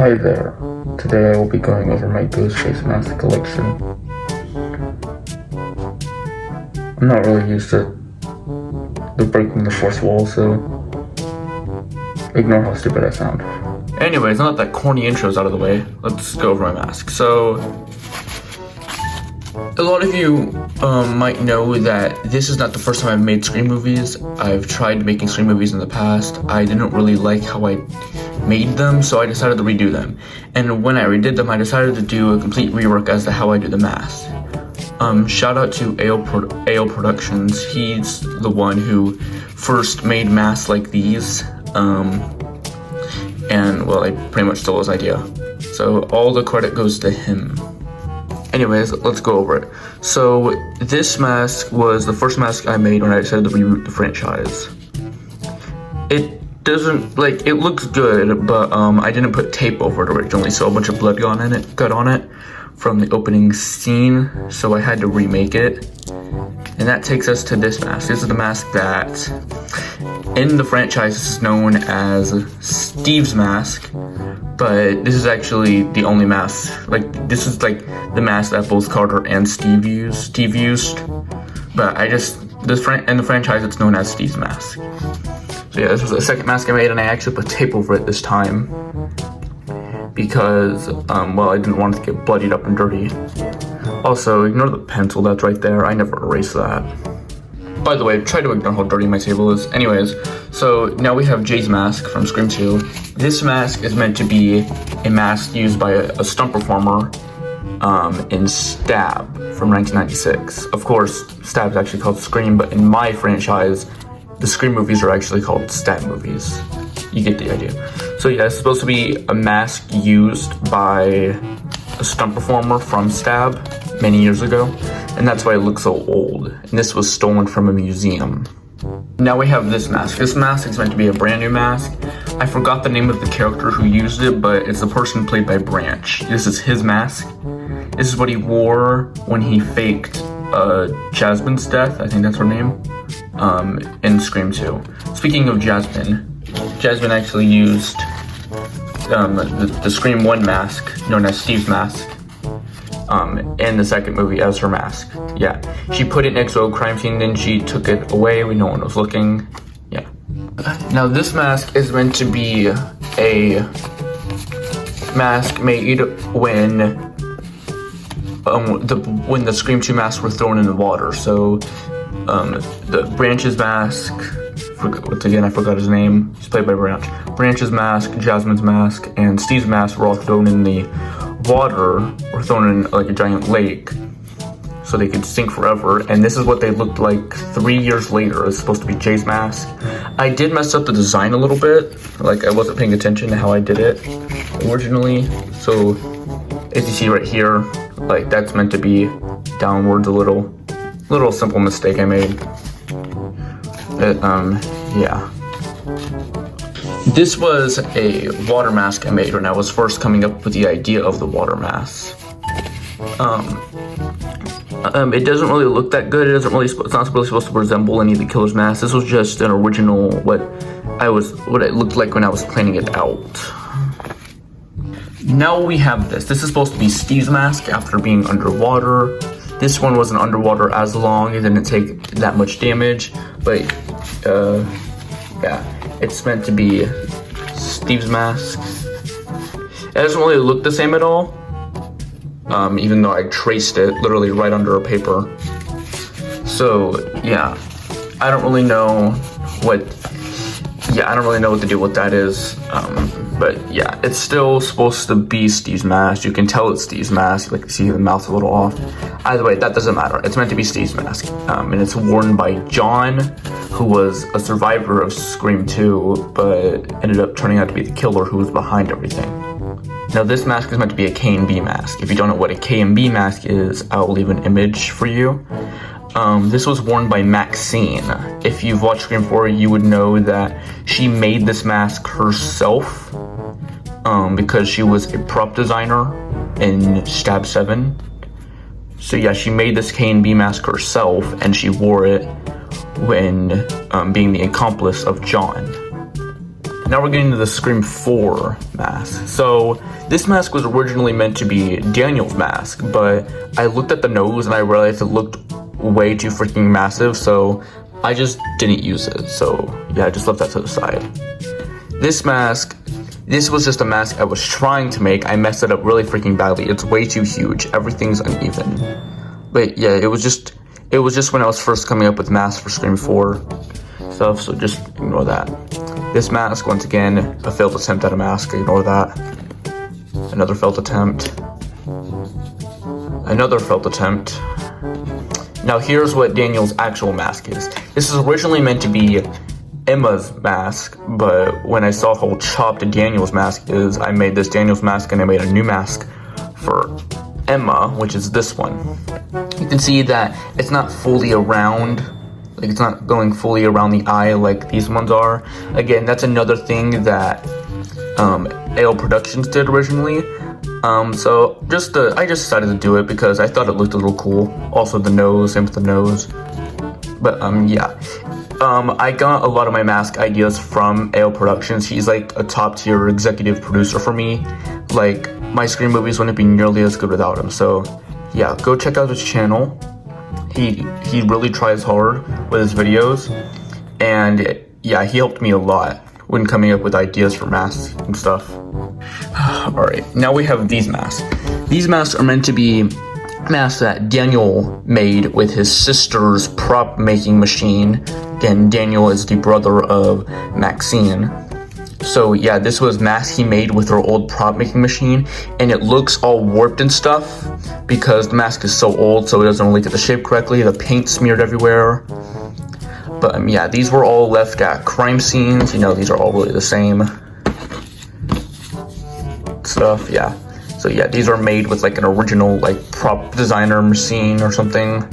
Hi there. Today I will be going over my Ghostface mask collection. I'm not really used to the breaking the fourth wall, so ignore how stupid I sound. Anyways, now that corny intro's out of the way, let's go over my mask. So, a lot of you might know that this is not the first time I've made Scream movies. I've tried making Scream movies in the past. I didn't really like how I made them, so I decided to redo them. And when I redid them, I decided to do a complete rework as to how I do the mask. Shout out to AO Productions. He's the one who first made masks like these. And well, I pretty much stole his idea. So all the credit goes to him. Anyways, let's go over it. So this mask was the first mask I made when I decided to reboot the franchise. It doesn't, like, it looks good, but I didn't put tape over it originally, so a bunch of blood got on it from the opening scene, so I had to remake it. And that takes us to this mask. This is the mask that in the franchise is known as Steve's mask, but this is actually the only mask. Like, this is like the mask that both Carter and Steve used. But in the franchise it's known as Steve's mask. So yeah, this was the second mask I made, and I actually put tape over it this time because, well, I didn't want it to get bloodied up and dirty. Also, ignore the pencil that's right there. I never erased that. By the way, try to ignore how dirty my table is. Anyways, so now we have Jay's mask from Scream 2. This mask is meant to be a mask used by a stunt performer in Stab from 1996. Of course, Stab is actually called Scream, but in my franchise, the Scream movies are actually called Stab movies. You get the idea. So yeah, it's supposed to be a mask used by a stunt performer from Stab many years ago, and that's why it looks so old. And this was stolen from a museum. Now we have this mask. This mask is meant to be a brand new mask. I forgot the name of the character who used it, but it's the person played by Branch. This is his mask. This is what he wore when he faked Jasmine's death, I think that's her name, in Scream 2. Speaking of Jasmine actually used the Scream 1 mask, known as Steve's mask, in the second movie as her mask. Yeah, she put it next to a crime scene, then she took it away when no one was looking. Yeah. Now this mask is meant to be a mask made when the Scream 2 masks were thrown in the water. So the Branch's mask, I forgot his name. He's played by Branch. Branch's mask, Jasmine's mask, and Steve's mask were all thrown in the water, or thrown in like a giant lake, so they could sink forever. And this is what they looked like 3 years later. It's supposed to be Jay's mask. I did mess up the design a little bit. Like, I wasn't paying attention to how I did it originally. So, as you see right here, like, that's meant to be downwards a little simple mistake I made. Yeah. This was a water mask I made when I was first coming up with the idea of the water mask. It doesn't really look that good. It's not really supposed to resemble any of the killer's masks. This was just an original, what it looked like when I was planning it out. Now we have this. This is supposed to be Steve's mask after being underwater. This one wasn't underwater as long. It didn't take that much damage, but yeah, it's meant to be Steve's mask. It doesn't really look the same at all, even though I traced it literally right under a paper. So yeah, I don't really know what the deal with that is. But yeah, it's still supposed to be Steve's mask. You can tell it's Steve's mask. Like, you see the mouth's a little off. Either way, that doesn't matter. It's meant to be Steve's mask. And it's worn by John, who was a survivor of Scream 2, but ended up turning out to be the killer who was behind everything. Now, this mask is meant to be a K&B mask. If you don't know what a K&B mask is, I'll leave an image for you. This was worn by Maxine. If you've watched Scream 4, you would know that she made this mask herself, because she was a prop designer in Stab 7. So yeah, she made this K&B mask herself, and she wore it when being the accomplice of John. now we're getting to the Scream 4 mask. So this mask was originally meant to be Daniel's mask, but I looked at the nose and I realized it looked way too freaking massive, so I just didn't use it. So yeah, I just left that to the side. This mask, this was just a mask I was trying to make. I messed it up really freaking badly. It's way too huge. Everything's uneven. But yeah, it was just when I was first coming up with masks for Scream 4 stuff, so just ignore that. This mask, once again, a failed attempt at a mask, ignore that. Another failed attempt. Another failed attempt. Now here's what Daniel's actual mask is. This is originally meant to be Emma's mask, but when I saw how chopped Daniel's mask is, I made this Daniel's mask and I made a new mask for Emma, which is this one. You can see that it's not fully around, like it's not going fully around the eye like these ones are. Again, that's another thing that AO Productions did originally. So I just decided to do it because I thought it looked a little cool. Also the nose, same with the nose. But yeah. I got a lot of my mask ideas from AO Productions. He's like a top tier executive producer for me. Like, my Scream movies wouldn't be nearly as good without him. So yeah, go check out his channel. He really tries hard with his videos. And yeah, he helped me a lot when coming up with ideas for masks and stuff. Alright, now we have these masks. These masks are meant to be masks that Daniel made with his sister's prop making machine. Again, Daniel is the brother of Maxine. So yeah, this was masks he made with her old prop making machine, and it looks all warped and stuff because the mask is so old, so it doesn't really get the shape correctly. The paint smeared everywhere. But yeah, these were all left at crime scenes. You know, these are all really the same stuff, yeah. So yeah, these are made with like an original like prop designer machine or something.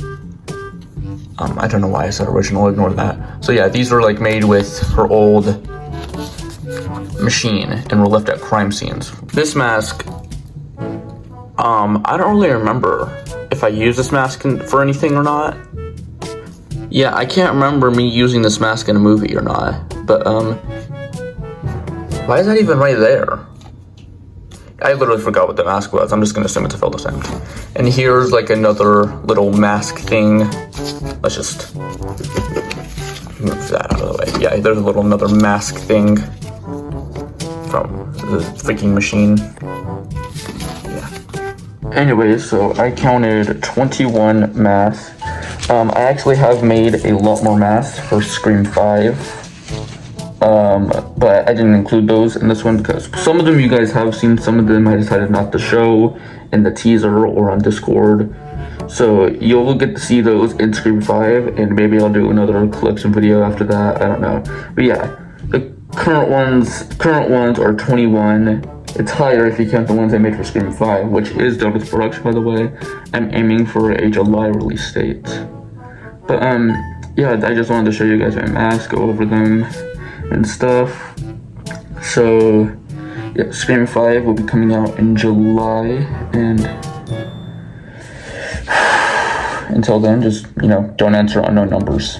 I don't know why I said original, ignore that. So yeah, these were like made with her old machine and were left at crime scenes. This mask, I don't really remember if I used this mask for anything or not. Yeah, I can't remember me using this mask in a movie or not. But why is that even right there? I literally forgot what the mask was. I'm just gonna assume it's a failed attempt. And here's like another little mask thing. Let's just move that out of the way. Yeah, there's another mask thing from the freaking machine. Yeah. Anyways, so I counted 21 masks. I actually have made a lot more masks for Scream 5. But I didn't include those in this one because some of them you guys have seen, some of them I decided not to show in the teaser or on Discord. So you'll get to see those in Scream 5, and maybe I'll do another collection video after that, I don't know. But yeah, the current ones are 21. It's higher if you count the ones I made for Scream 5, which is done with production, by the way. I'm aiming for a July release date. But yeah, I just wanted to show you guys my masks, go over them and stuff. So yeah, Scream 5 will be coming out in July, and until then, just, you know, don't answer unknown numbers.